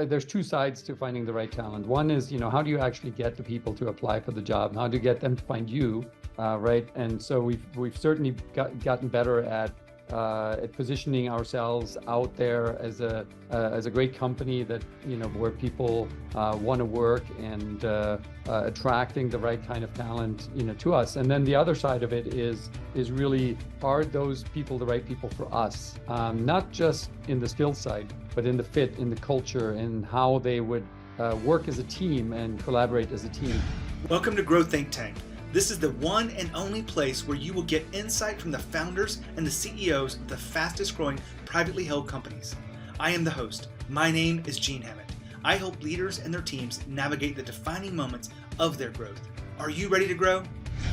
there's two sides to finding the right talent. One is, how do you actually get the people to apply for the job? How do you get them to find you, right? And so we've certainly gotten better at positioning ourselves out there as a great company that where people want to work, and attracting the right kind of talent to us. And then the other side of it is really, are those people the right people for us? Not just in the skill side, but in the fit, in the culture, and how they would work as a team and collaborate as a team. Welcome to Grow Think Tank. This is the one and only place where you will get insight from the founders and the CEOs of the fastest growing privately held companies. I am the host. My name is Gene Hammett. I help leaders and their teams navigate the defining moments of their growth. Are you ready to grow?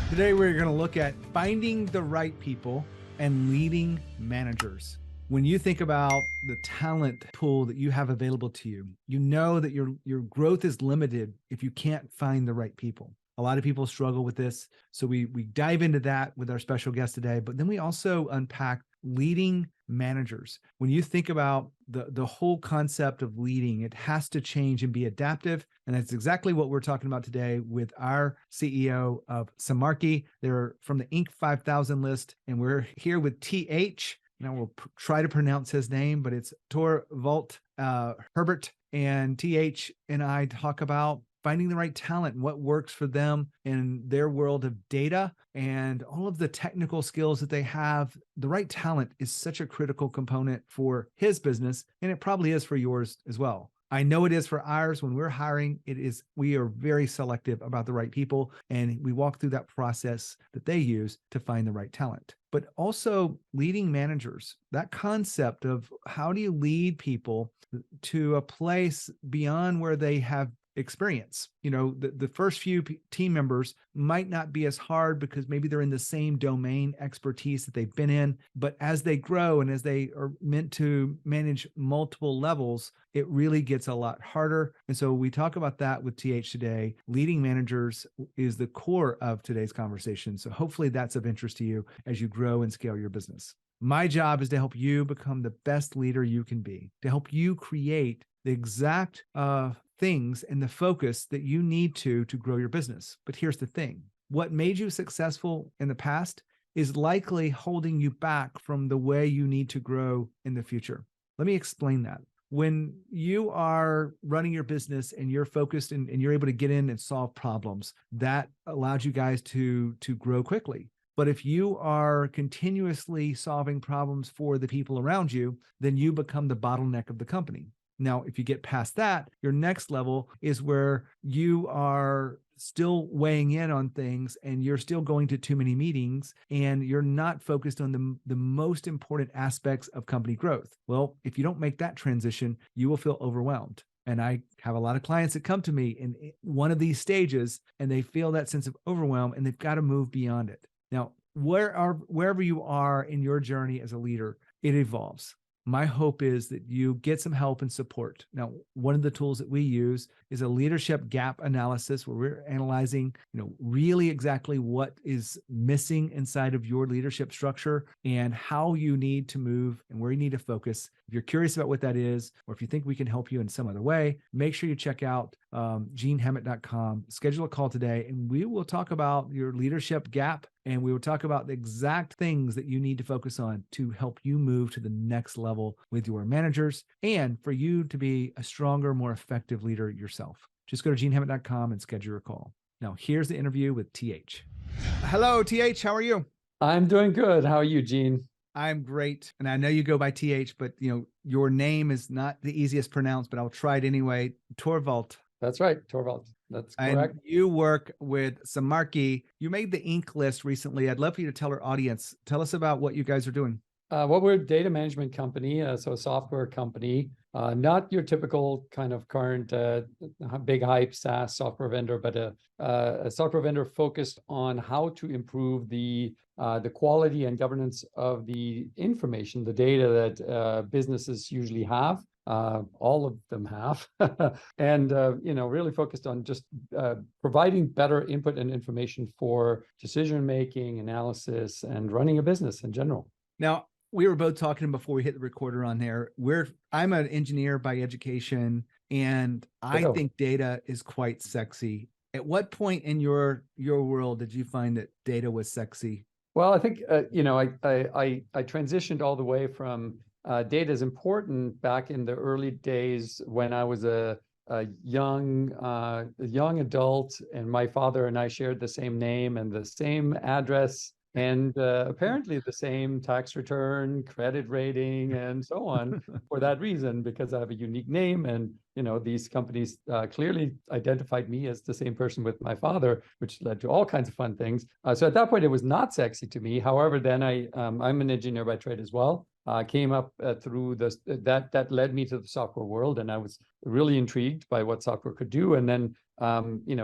Today we're going to look at finding the right people and leading managers. When you think about the talent pool that you have available to you, you know that your growth is limited if you can't find the right people. A lot of people struggle with this. So we dive into that with our special guest today, but then we also unpack leading managers. When you think about the whole concept of leading, it has to change and be adaptive. And that's exactly what we're talking about today with our CEO of Semarchy. They're from the Inc. 5000 list, and we're here with TH. Now we'll try to pronounce his name, but it's Thorwald Herbert. And TH and I talk about finding the right talent and what works for them in their world of data and all of the technical skills that they have. The right talent is such a critical component for his business, and it probably is for yours as well. I know it is for ours. When we're hiring, we are very selective about the right people, and we walk through that process that they use to find the right talent. But also leading managers, that concept of how do you lead people to a place beyond where they have experience. The first few team members might not be as hard because maybe they're in the same domain expertise that they've been in, but as they grow and as they are meant to manage multiple levels, it really gets a lot harder. And so we talk about that with TH today. Leading managers is the core of today's conversation. So hopefully that's of interest to you as you grow and scale your business. My job is to help you become the best leader you can be, to help you create the exact things and the focus that you need to grow your business. But here's the thing. What made you successful in the past is likely holding you back from the way you need to grow in the future. Let me explain that. When you are running your business and you're focused and you're able to get in and solve problems, that allows you guys to grow quickly. But if you are continuously solving problems for the people around you, then you become the bottleneck of the company. Now, if you get past that, your next level is where you are still weighing in on things and you're still going to too many meetings and you're not focused on the most important aspects of company growth. Well, if you don't make that transition, you will feel overwhelmed. And I have a lot of clients that come to me in one of these stages and they feel that sense of overwhelm and they've got to move beyond it. Now, wherever you are in your journey as a leader, it evolves. My hope is that you get some help and support. Now, one of the tools that we use is a leadership gap analysis where we're analyzing, really exactly what is missing inside of your leadership structure and how you need to move and where you need to focus. If you're curious about what that is, or if you think we can help you in some other way, make sure you check out genehammett.com, schedule a call today, and we will talk about your leadership gap. And we will talk about the exact things that you need to focus on to help you move to the next level with your managers and for you to be a stronger, more effective leader yourself. Just go to genehammett.com and schedule your call. Now, here's the interview with TH. Hello, TH. How are you? I'm doing good. How are you, Gene? I'm great. And I know you go by TH, but your name is not the easiest pronounced, but I'll try it anyway. Thorwald. That's right, Thorwald. That's correct. And you work with Semarchy. You made the Inc. list recently. I'd love for you to tell our audience. Tell us about what you guys are doing. Well, we're a data management company, so a software company, not your typical kind of current big hype SaaS software vendor, but a software vendor focused on how to improve the quality and governance of the information, the data that businesses usually have. All of them have, and really focused on just providing better input and information for decision making, analysis, and running a business in general. Now, we were both talking before we hit the recorder on there. I'm an engineer by education, And I Oh. think data is quite sexy. At what point in your world did you find that data was sexy? Well, I think I transitioned all the way from data is important back in the early days when I was a young adult, and my father and I shared the same name and the same address, and apparently the same tax return, credit rating, and so on. For that reason, because I have a unique name, and these companies clearly identified me as the same person with my father, which led to all kinds of fun things. So at that point, it was not sexy to me. However, then I'm an engineer by trade as well. Came up through that led me to the software world, and I was really intrigued by what software could do. And then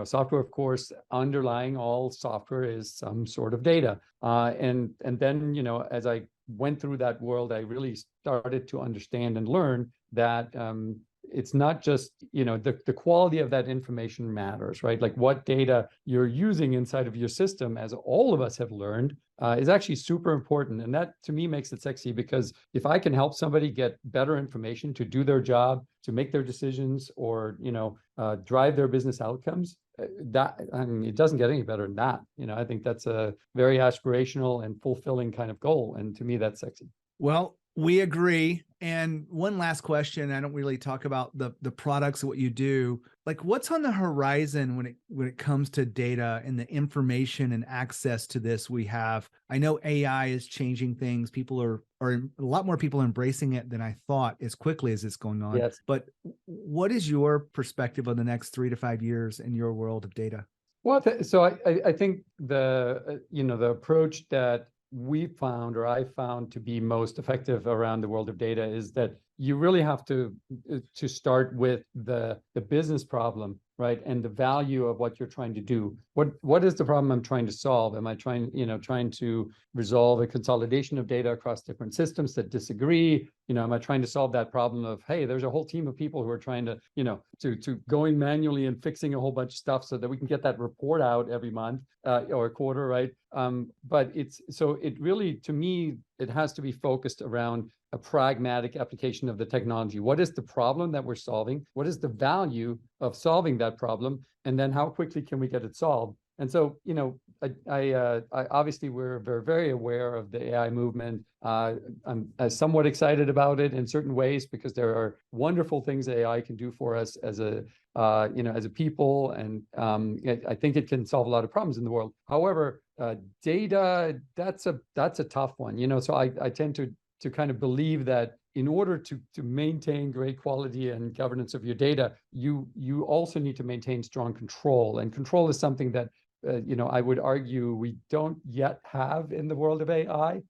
software, of course, underlying all software is some sort of data. And then as I went through that world, I really started to understand and learn that it's not just the quality of that information matters, right? Like what data you're using inside of your system, as all of us have learned, is actually super important. And that to me makes it sexy, because if I can help somebody get better information to do their job, to make their decisions, or drive their business outcomes, it doesn't get any better than that. I think that's a very aspirational and fulfilling kind of goal, and to me that's sexy. Well, we agree. And one last question. I don't really talk about the products of what you do. Like, what's on the horizon when it comes to data and the information and access to this we have? I know AI is changing things. People are a lot more people embracing it than I thought as quickly as it's going on. Yes. But what is your perspective on the next 3 to 5 years in your world of data? Well, so I think the approach that we found, or I found, to be most effective around the world of data is that you really have to start with the business problem, right? And the value of what you're trying to do. What is the problem I'm trying to solve? Am I trying to resolve a consolidation of data across different systems that disagree? Am I trying to solve that problem of, hey, there's a whole team of people who are trying to, to going manually and fixing a whole bunch of stuff so that we can get that report out every month or a quarter, right? But it really, to me, it has to be focused around a pragmatic application of the technology. What is the problem that we're solving? What is the value of solving that problem? And then how quickly can we get it solved? And so, I obviously we're very, very aware of the AI movement. I'm somewhat excited about it in certain ways, because there are wonderful things AI can do for us as a people, and I think it can solve a lot of problems in the world. However, data, that's a tough one. So I tend to kind of believe that in order to maintain great quality and governance of your data, you also need to maintain strong control. And control is something that I would argue we don't yet have in the world of AI.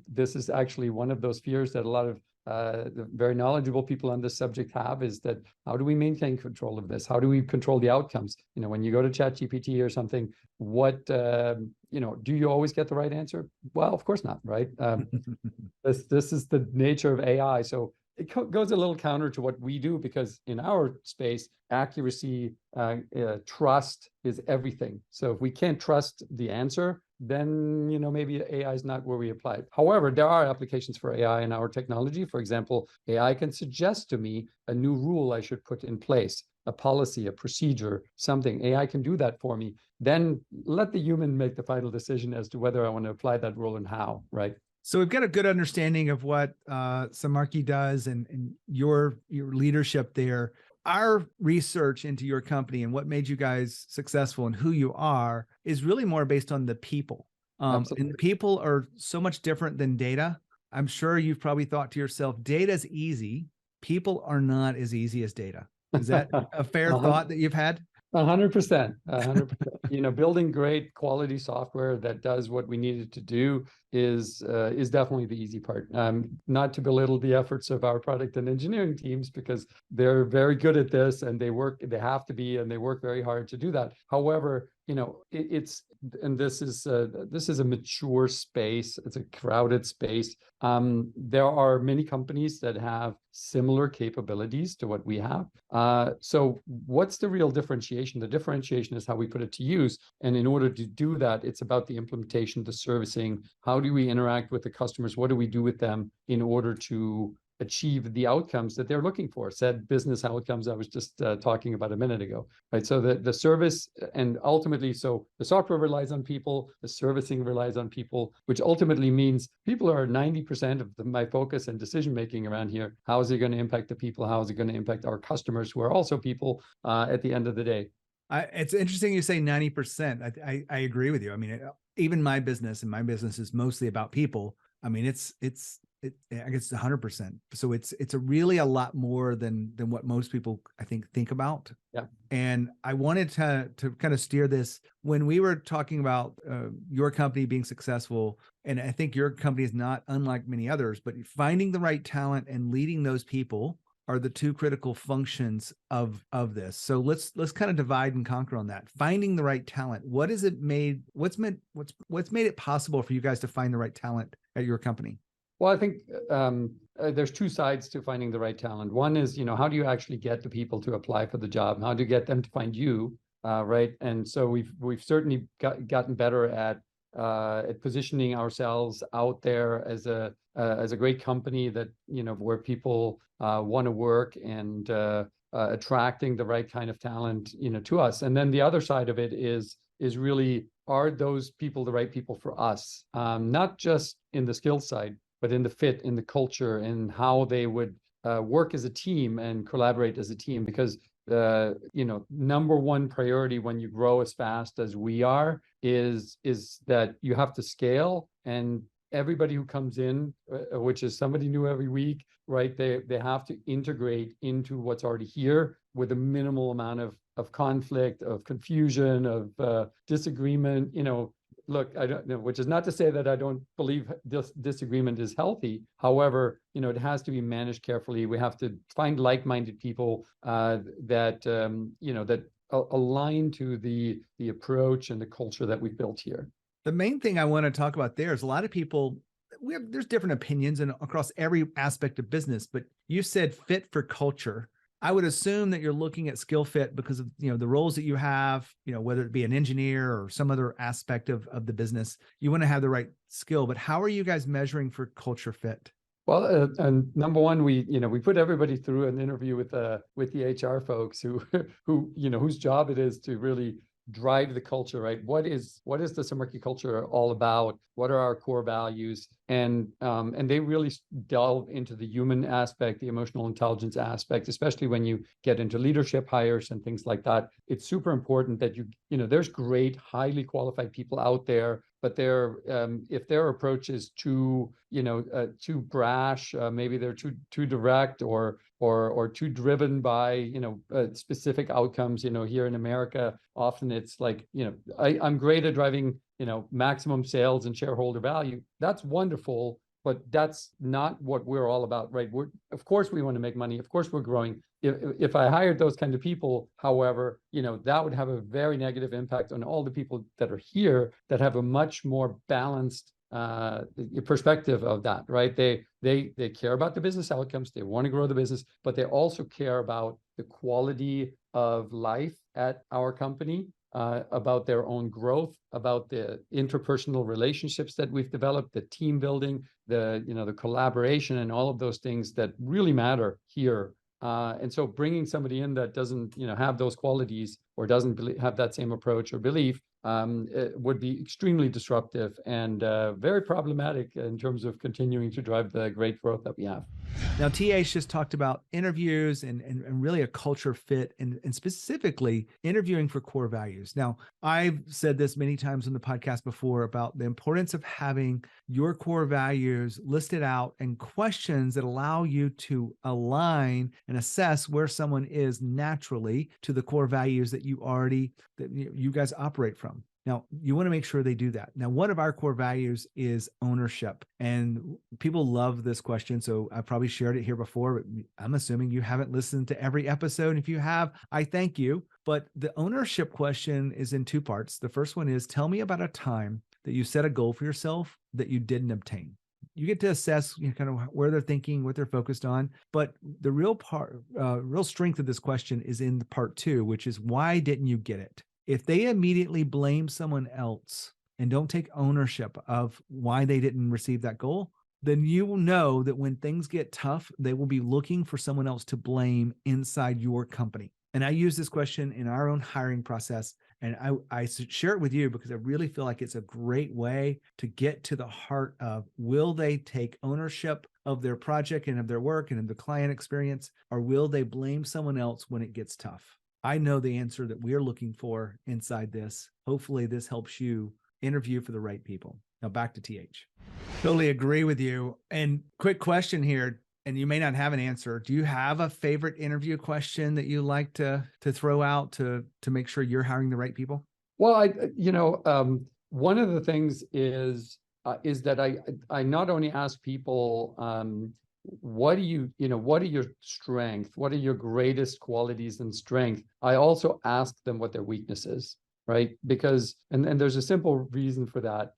This is actually one of those fears that a lot of the very knowledgeable people on this subject have, is that how do we maintain control of this? How do we control the outcomes? When you go to ChatGPT or something, what do you always get the right answer? Well, of course not, right? This is the nature of AI. So it goes a little counter to what we do, because in our space, accuracy, trust is everything. So if we can't trust the answer, then maybe AI is not where we apply it. However, there are applications for AI in our technology. For example, AI can suggest to me a new rule I should put in place, a policy, a procedure, something. AI can do that for me. Then let the human make the final decision as to whether I want to apply that rule and how, right? So we've got a good understanding of what Semarchy does and your leadership there. Our research into your company and what made you guys successful and who you are is really more based on the people. And the people are so much different than data. I'm sure you've probably thought to yourself, data's easy. People are not as easy as data. Is that a fair thought that you've had? 100%. 100%. Building great quality software that does what we need it to do is definitely the easy part. Not to belittle the efforts of our product and engineering teams, because they're very good at this, and they have to be, and they work very hard to do that. However, this is a mature space. It's a crowded space. There are many companies that have similar capabilities to what we have. So what's the real differentiation? The differentiation is how we put it to use. And in order to do that, it's about the implementation, the servicing. How do we interact with the customers? What do we do with them in order to achieve the outcomes that they're looking for, said business outcomes I was just talking about a minute ago, right? So the service, and ultimately, so the software relies on people, the servicing relies on people, which ultimately means people are 90% of my focus and decision making around here. How is it going to impact the people? How is it going to impact our customers, who are also people at the end of the day? It's interesting you say 90%. I agree with you. I mean, even my business, and my business is mostly about people. I mean, I guess it's 100%. So it's really a lot more than what most people, I think about. Yeah. And I wanted to kind of steer this when we were talking about your company being successful. And I think your company is not unlike many others, but finding the right talent and leading those people are the two critical functions of this. So let's kind of divide and conquer on that. Finding the right talent. What's made it possible for you guys to find the right talent at your company? Well, I think there's two sides to finding the right talent. One is, how do you actually get the people to apply for the job? How do you get them to find you, right? And so we've certainly gotten better at positioning ourselves out there as a great company that, where people want to work, and attracting the right kind of talent, to us. And then the other side of it is really, are those people the right people for us? Not just in the skill side, but in the fit, in the culture, and how they would work as a team and collaborate as a team. Because number one priority when you grow as fast as we are is that you have to scale, and everybody who comes in, which is somebody new every week, right? They have to integrate into what's already here with a minimal amount of conflict, of confusion, of disagreement. Look, I don't know, which is not to say that I don't believe this disagreement is healthy. However, it has to be managed carefully. We have to find like-minded people that align to the approach and the culture that we've built here. The main thing I want to talk about there is a lot of people, there's different opinions and across every aspect of business, but you said fit for culture. I would assume that you're looking at skill fit because of, the roles that you have, whether it be an engineer or some other aspect of the business, you want to have the right skill. But how are you guys measuring for culture fit? Well, and number one, we put everybody through an interview with the HR folks whose job it is to really drive the culture, right? What is the Semarchy culture all about? What are our core values? And they really delve into the human aspect, the emotional intelligence aspect, especially when you get into leadership hires and things like that. It's super important that there's great, highly qualified people out there, but if their approach is too brash, maybe they're too direct, or too driven by specific outcomes. Here in America, often it's like, I'm great at driving maximum sales and shareholder value. That's wonderful, but that's not what we're all about, right? Of course we want to make money. Of course we're growing. If I hired those kind of people, however, that would have a very negative impact on all the people that are here that have a much more balanced perspective of that, right? They care about the business outcomes. They want to grow the business, but they also care about the quality of life at our company, about their own growth, about the interpersonal relationships that we've developed, the team building, the collaboration, and all of those things that really matter here. And so bringing somebody in that doesn't, have those qualities, or doesn't have that same approach or belief, it would be extremely disruptive and very problematic in terms of continuing to drive the great growth that we have. Now, TA's just talked about interviews and really a culture fit, and specifically interviewing for core values. Now, I've said this many times on the podcast before about the importance of having your core values listed out and questions that allow you to align and assess where someone is naturally to the core values that you guys operate from. Now, you want to make sure they do that. Now, one of our core values is ownership, and people love this question. So I probably shared it here before, but I'm assuming you haven't listened to every episode. If you have, I thank you. But the ownership question is in two parts. The first one is, tell me about a time that you set a goal for yourself that you didn't obtain. You get to assess kind of where they're thinking, what they're focused on. But the real strength of this question is in the part two, which is, why didn't you get it? If they immediately blame someone else and don't take ownership of why they didn't receive that goal, then you will know that when things get tough, they will be looking for someone else to blame inside your company. And I use this question in our own hiring process. And I share it with you because I really feel like it's a great way to get to the heart of, will they take ownership of their project and of their work and of the client experience, or will they blame someone else when it gets tough? I know the answer that we're looking for inside this. Hopefully this helps you interview for the right people. Now back to TH. Totally agree with you. And quick question here, and you may not have an answer. Do you have a favorite interview question that you like to throw out to make sure you're hiring the right people? Well, one of the things is that I not only ask people, what are your strengths? What are your greatest qualities and strengths? I also ask them what their weakness is, right? Because, and there's a simple reason for that.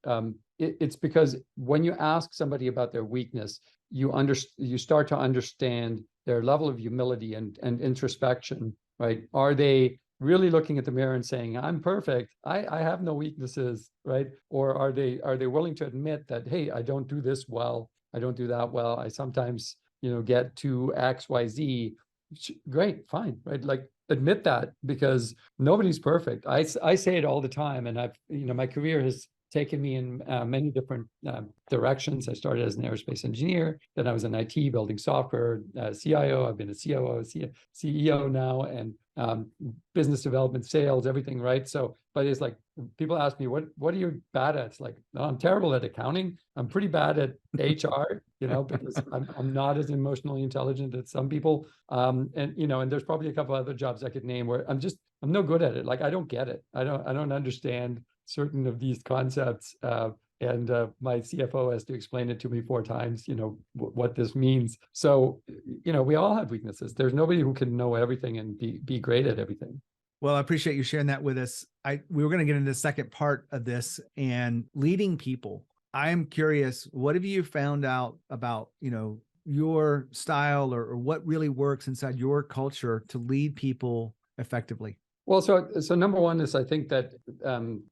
It's because when you ask somebody about their weakness, you start to understand their level of humility and introspection, right? Are they really looking at the mirror and saying, I'm perfect, I have no weaknesses, right? Or are they willing to admit that, hey, I don't do this well, I don't do that well, I sometimes, get to X, Y, Z. Great, fine, right? Like, admit that, because nobody's perfect. I say it all the time, and I've, my career has taken me in many different directions. I started as an aerospace engineer, then I was in IT building software, CIO, I've been a COO, CEO now, and business development, sales, everything, right? So, but it's like, people ask me, what are you bad at? It's like, no, I'm terrible at accounting. I'm pretty bad at HR, because I'm not as emotionally intelligent as some people. And there's probably a couple other jobs I could name where I'm no good at it. Like, I don't get it. I don't understand certain of these concepts. And my CFO has to explain it to me 4 times, what this means. So, we all have weaknesses. There's nobody who can know everything and be great at everything. Well, I appreciate you sharing that with us. We were going to get into the second part of this, and leading people. I'm curious, what have you found out about, your style or what really works inside your culture to lead people effectively? Well, so number one is, I think that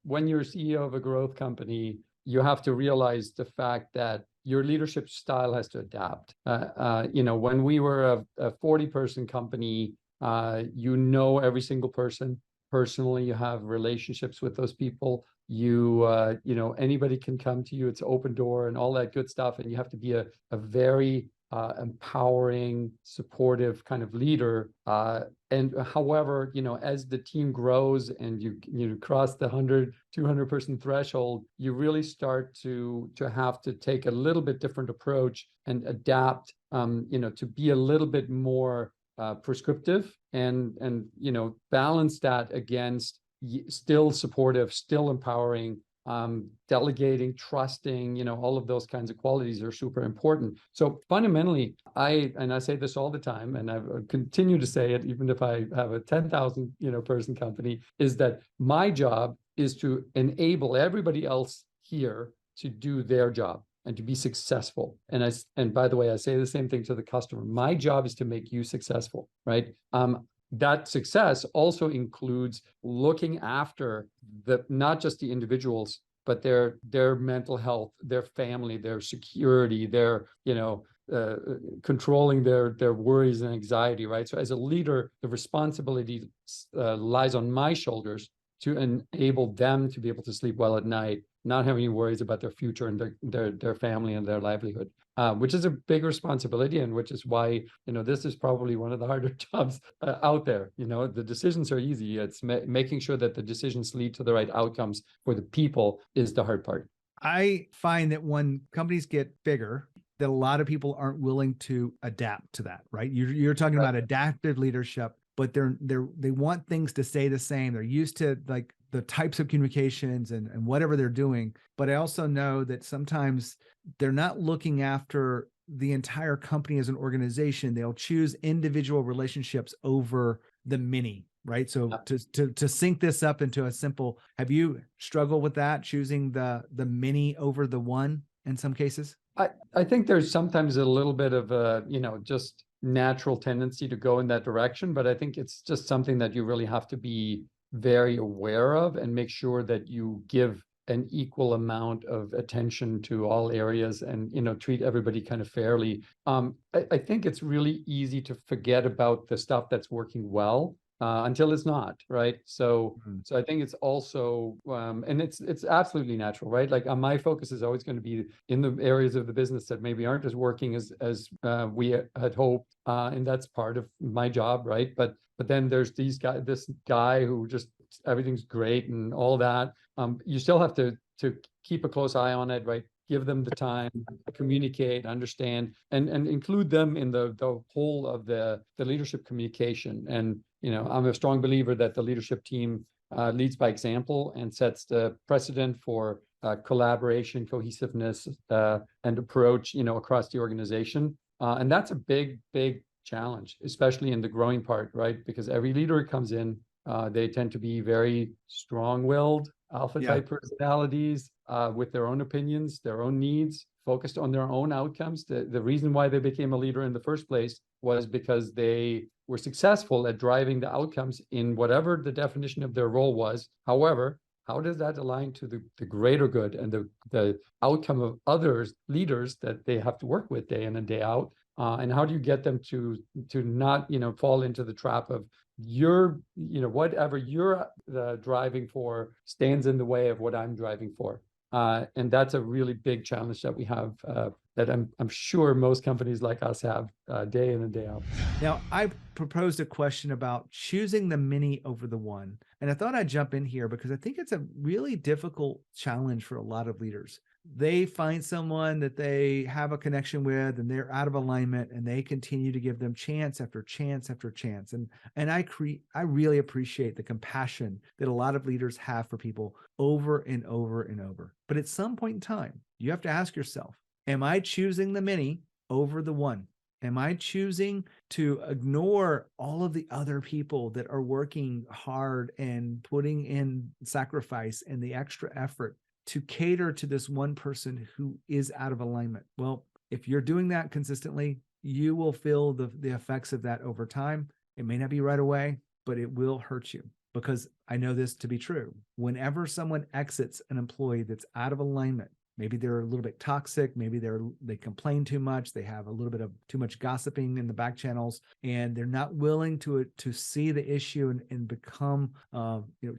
when you're CEO of a growth company, you have to realize the fact that your leadership style has to adapt. When we were a 40-person company, every single person personally, you have relationships with those people. Anybody can come to you. It's open door and all that good stuff. And you have to be a very empowering, supportive kind of leader. And however, as the team grows and you cross the 100, 200 person threshold, you really start to have to take a little bit different approach and adapt, to be a little bit more prescriptive and balance that against still supportive, still empowering, delegating, trusting, all of those kinds of qualities are super important. So fundamentally, I say this all the time, and I continue to say it, even if I have a 10,000, person company, is that my job is to enable everybody else here to do their job and to be successful. And by the way, I say the same thing to the customer. My job is to make you successful, right? That success also includes looking after not just the individuals, but their mental health, their family, their security, their controlling their worries and anxiety, right? So as a leader, the responsibility lies on my shoulders to enable them to be able to sleep well at night, not having any worries about their future and their family and their livelihood, which is a big responsibility, and which is why, this is probably one of the harder jobs out there. The decisions are easy. It's making sure that the decisions lead to the right outcomes for the people is the hard part. I find that when companies get bigger, that a lot of people aren't willing to adapt to that, right? You're talking about adaptive leadership, but they want things to stay the same. They're used to like the types of communications and whatever they're doing. But I also know that sometimes they're not looking after the entire company as an organization. They'll choose individual relationships over the many, right? So to sync this up into a simple, have you struggled with that, choosing the many over the one in some cases? I think there's sometimes a little bit of a, just natural tendency to go in that direction, but I think it's just something that you really have to be very aware of and make sure that you give an equal amount of attention to all areas and, treat everybody kind of fairly. I think it's really easy to forget about the stuff that's working well until it's not, right? So I think it's also, and it's absolutely natural, right? Like my focus is always going to be in the areas of the business that maybe aren't as working as we had hoped, and that's part of my job, right? But then there's this guy who just everything's great and all that. You still have to keep a close eye on it, right? Give them the time, communicate, understand, and include them in the whole of the leadership communication. And I'm a strong believer that the leadership team leads by example and sets the precedent for collaboration, cohesiveness, and approach, across the organization. And that's a big challenge, especially in the growing part, right? Because every leader who comes in, they tend to be very strong-willed, alpha type personalities, with their own opinions, their own needs, focused on their own outcomes. The reason why they became a leader in the first place was because they were successful at driving the outcomes in whatever the definition of their role was. However, how does that align to the greater good and the outcome of others, leaders that they have to work with day in and day out? And how do you get them to not, fall into the trap of whatever you're driving for stands in the way of what I'm driving for. And that's a really big challenge that we have, that I'm sure most companies like us have day in and day out. Now, I proposed a question about choosing the many over the one. And I thought I'd jump in here because I think it's a really difficult challenge for a lot of leaders. They find someone that they have a connection with and they're out of alignment, and they continue to give them chance after chance after chance. And I really appreciate the compassion that a lot of leaders have for people over and over and over. But at some point in time, you have to ask yourself, am I choosing the many over the one? Am I choosing to ignore all of the other people that are working hard and putting in sacrifice and the extra effort to cater to this one person who is out of alignment? Well, if you're doing that consistently, you will feel the effects of that over time. It may not be right away, but it will hurt you, because I know this to be true. Whenever someone exits an employee that's out of alignment, maybe they're a little bit toxic, maybe they complain too much, they have a little bit of too much gossiping in the back channels, and they're not willing to see the issue and become,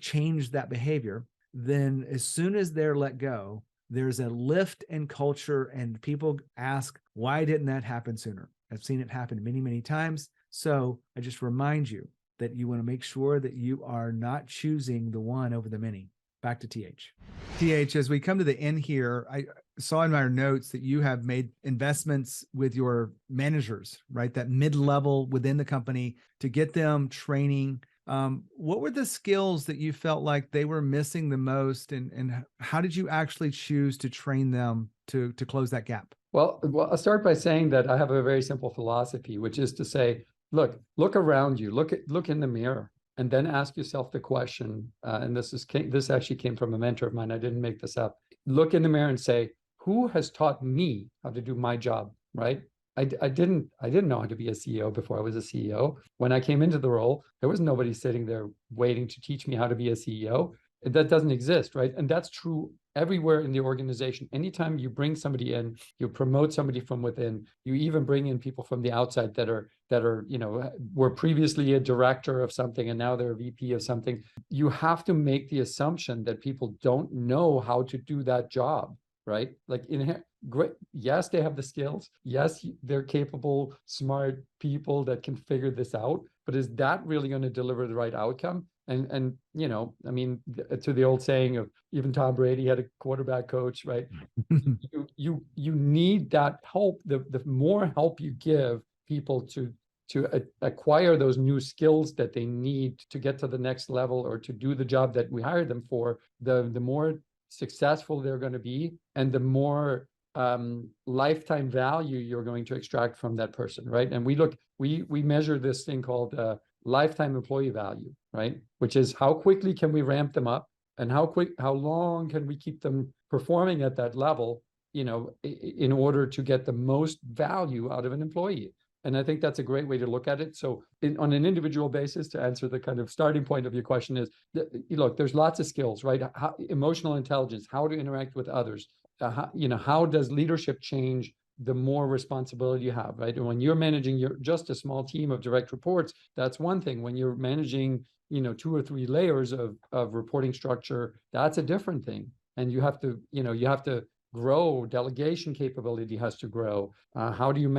change that behavior, then as soon as they're let go, there's a lift in culture, and people ask, why didn't that happen sooner? I've seen it happen many, many times. So I just remind you that you want to make sure that you are not choosing the one over the many. Back to TH. TH, as we come to the end here, I saw in my notes that you have made investments with your managers, right? That mid-level within the company to get them training. What were the skills that you felt like they were missing the most, and how did you actually choose to train them to close that gap? Well, I'll start by saying that I have a very simple philosophy, which is to say, look around you, look in the mirror, and then ask yourself the question. And this actually came from a mentor of mine. I didn't make this up. Look in the mirror and say, who has taught me how to do my job, right? I didn't know how to be a CEO before I was a CEO. When I came into the role, there was nobody sitting there waiting to teach me how to be a CEO. That doesn't exist, right? And that's true everywhere in the organization. Anytime you bring somebody in, you promote somebody from within, you even bring in people from the outside that are, were previously a director of something and now they're a VP of something. You have to make the assumption that people don't know how to do that job, right? Like great. Yes, they have the skills. Yes, they're capable, smart people that can figure this out. But is that really going to deliver the right outcome? And I mean, to the old saying of even Tom Brady had a quarterback coach, right? you need that help. The more help you give people to acquire those new skills that they need to get to the next level or to do the job that we hired them for, the more successful they're going to be, and the more lifetime value you're going to extract from that person, right? And we measure this thing called lifetime employee value, right? Which is how quickly can we ramp them up, and how long can we keep them performing at that level, in order to get the most value out of an employee. And I think that's a great way to look at it. So on an individual basis, to answer the kind of starting point of your question is, look, there's lots of skills, right? Emotional intelligence, how to interact with others. How does leadership change the more responsibility you have, right? And when you're managing just a small team of direct reports, that's one thing. When you're managing, 2 or 3 layers of reporting structure, that's a different thing. And you have to grow. Delegation capability has to grow. How do you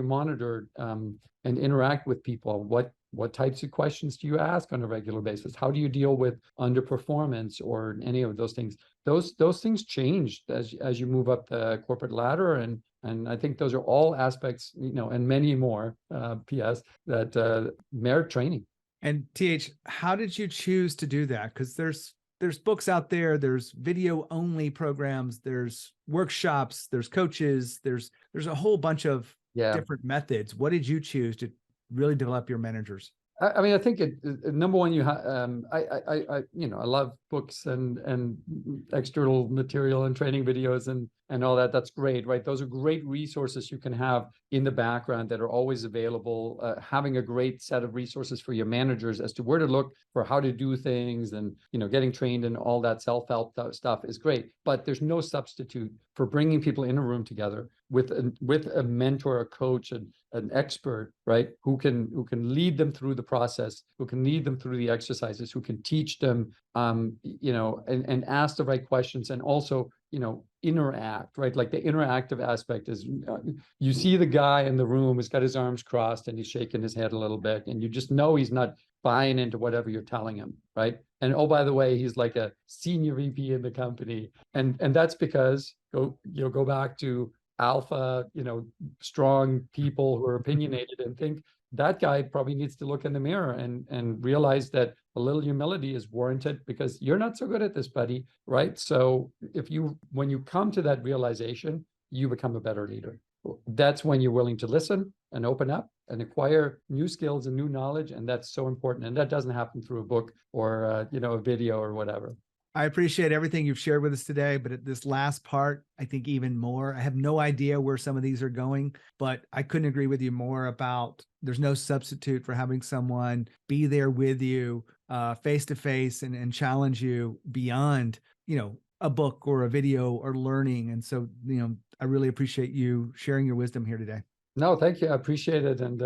monitor and interact with people? What types of questions do you ask on a regular basis? How do you deal with underperformance or any of those things? Those things change as you move up the corporate ladder, and I think those are all aspects, and many more, PS, that merit training. And TH, how did you choose to do that? Because there's books out there, there's video only programs, there's workshops, there's coaches, there's a whole bunch of different methods. What did you choose to really develop your managers? I mean, I think number one, I love books and external material and training videos and all that. That's great, right? Those are great resources you can have in the background that are always available. Having a great set of resources for your managers as to where to look for how to do things, and getting trained and all that self-help stuff is great. But there's no substitute for bringing people in a room together with a mentor, a coach, and an expert, right? Who can lead them through the process, who can lead them through the exercises, who can teach them, and ask the right questions, and also, interact, right? Like the interactive aspect is, you see the guy in the room who's got his arms crossed and he's shaking his head a little bit, and you just know he's not buying into whatever you're telling him, right? And oh, by the way, he's like a senior VP in the company, and that's because go back to alpha, strong people who are opinionated, and think that guy probably needs to look in the mirror and realize that a little humility is warranted, because you're not so good at this, buddy, right? So when you come to that realization, you become a better leader. That's when you're willing to listen and open up and acquire new skills and new knowledge, and that's so important. And that doesn't happen through a book or a video or whatever. I appreciate everything you've shared with us today, but at this last part, I think even more. I have no idea where some of these are going, but I couldn't agree with you more about there's no substitute for having someone be there with you face to face and challenge you beyond, a book or a video or learning. And so, I really appreciate you sharing your wisdom here today. No, thank you. I appreciate it, and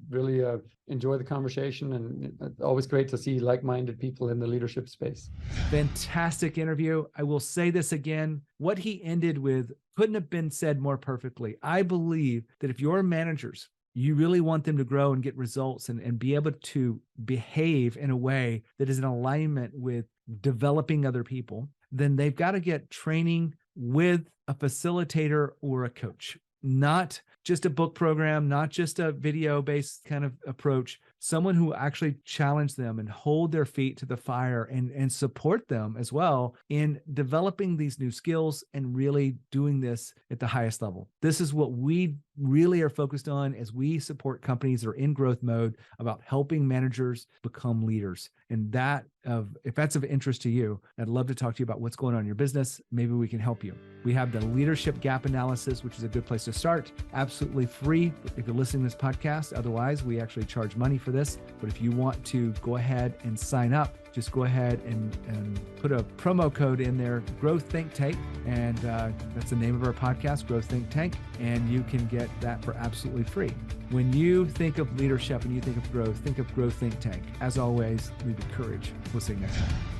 really enjoy the conversation, and always great to see like-minded people in the leadership space. Fantastic interview. I will say this again. What he ended with couldn't have been said more perfectly. I believe that if your managers, you really want them to grow and get results and be able to behave in a way that is in alignment with developing other people, then they've got to get training with a facilitator or a coach. Not just a book program, not just a video-based kind of approach, someone who actually challenge them and hold their feet to the fire and support them as well in developing these new skills and really doing this at the highest level. This is what we really are focused on as we support companies that are in growth mode, about helping managers become leaders. And if that's of interest to you, I'd love to talk to you about what's going on in your business. Maybe we can help you. We have the leadership gap analysis, which is a good place to start. Absolutely free if you're listening to this podcast. Otherwise, we actually charge money for this. But if you want to go ahead and sign up, just go ahead and put a promo code in there, Growth Think Tank. And that's the name of our podcast, Growth Think Tank. And you can get that for absolutely free. When you think of leadership and you think of Growth Think Tank. As always, lead with courage. We'll see you next time.